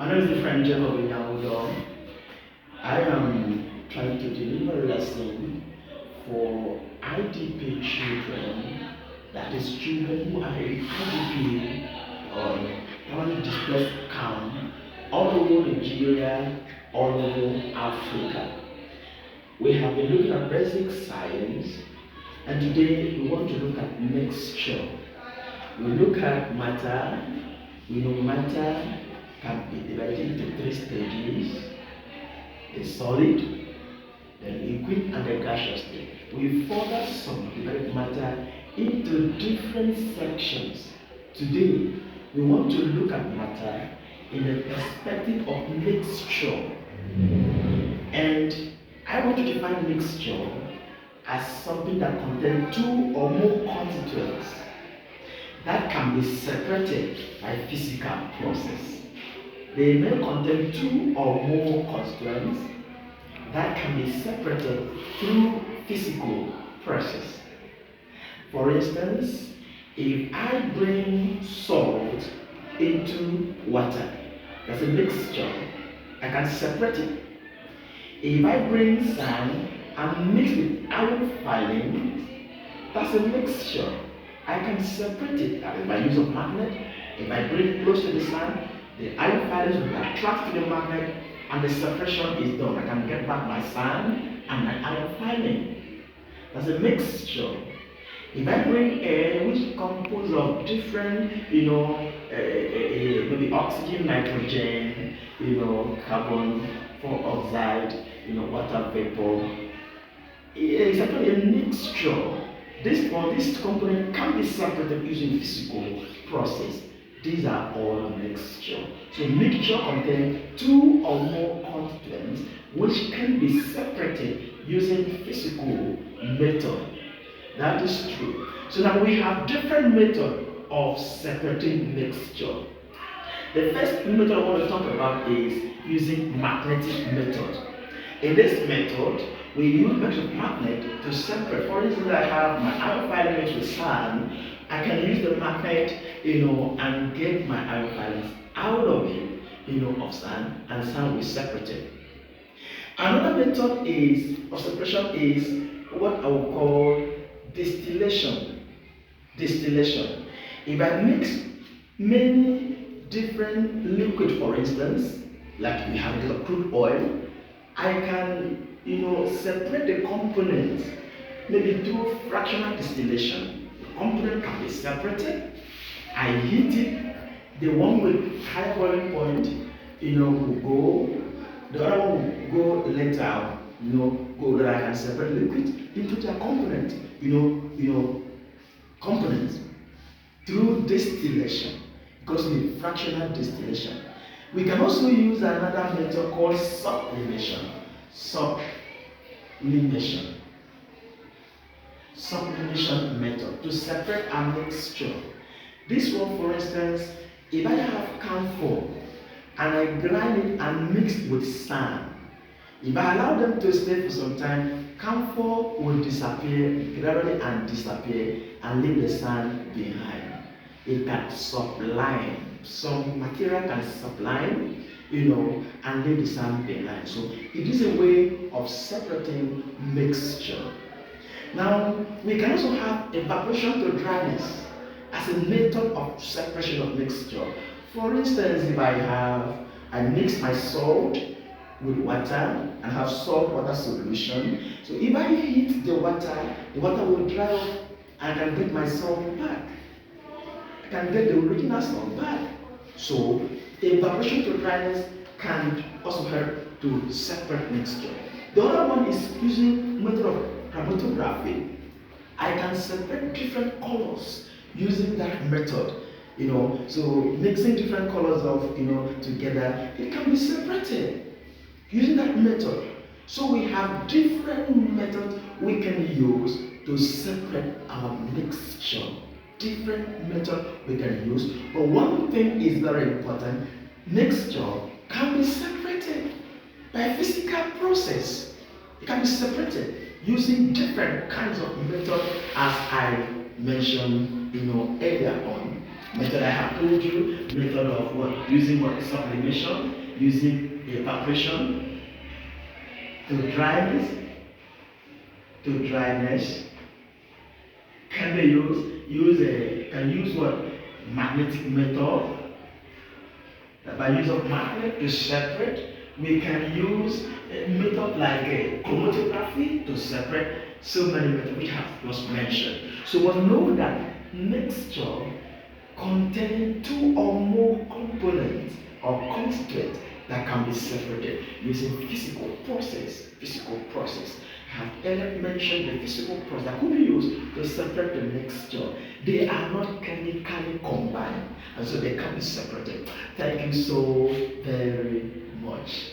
My name is Ephraim. I am trying to deliver a lesson for IDP children, that is children who are in IDP or displaced camp all over Nigeria, all over Africa. We have been looking at basic science, and today we want to look at mixture. We look at matter. We know matter can be divided into three stages: the solid, the liquid, and the gaseous state. We further subdivide matter into different sections. Today, we want to look at matter in the perspective of mixture. And I want to define mixture as something that contains two or more constituents that can be separated by physical process. They may contain two or more constituents that can be separated through physical process. For instance, if I bring salt into water, that's a mixture, I can separate it. If I bring sand and mix with iron filings, that's a mixture. I can separate it by use of magnet. If I bring close to the sand, the iron filings will attract to the magnet and the separation is done. I can get back my sand and my iron filing. That's a mixture. If I bring air which is composed of different, maybe oxygen, nitrogen, carbon dioxide, water vapor, it's actually a mixture. This component can be separated using physical process. These are all mixture. So mixture contains two or more constituents which can be separated using physical method. That is true. So now we have different methods of separating mixture. The first method I want to talk about is using magnetic method. In this method, we use magnet to separate. For instance, I have my iron filament with sand. I can use the magnet, and get my iron filings out of it, of sand, and sand will separate it. Another method of separation is what I would call distillation. Distillation. If I mix many different liquid, for instance, like we have a crude oil, I can, separate the components maybe through fractional distillation. The component can be separated. I heat it. The one with high boiling point, will go. The other one will go later, go that I can separate liquid into their component, components through distillation. Because we fractional distillation. We can also use another method called sublimation. Sublimation method to separate a mixture. This one, for instance, if I have camphor and I grind it and mix it with sand, if I allow them to stay for some time, camphor will disappear gradually and disappear and leave the sand behind. It can sublime. Some material can sublime, and leave the sand behind. So it is a way of separating mixture. Now, we can also have evaporation to dryness as a method of separation of mixture. For instance, if I mix my salt with water and have salt water solution. So if I heat the water will dry up and I can get my salt back. I can get the original salt back. So evaporation to dryness can also help to separate mixture. The other one is using method of chromatography. I can separate different colors using that method. So mixing different colors of together, it can be separated using that method. So we have different methods we can use to separate our mixture. Different method we can use, but one thing is very important: mixture can be separated by physical process. It can be separated using different kinds of methods, as I mentioned earlier on. Method I have told you, method of what? Using what? Sublimation, using evaporation to dryness, Can they can use what? Magnetic method. By use of magnet to separate. We can use a method like a chromatography to separate so many methods which I have just mentioned. So we know that mixture containing two or more components or constituents that can be separated using physical process. I have earlier mentioned the physical process that could be used to separate the mixture. They are not chemically combined, and so they can be separated. Thank you so very much.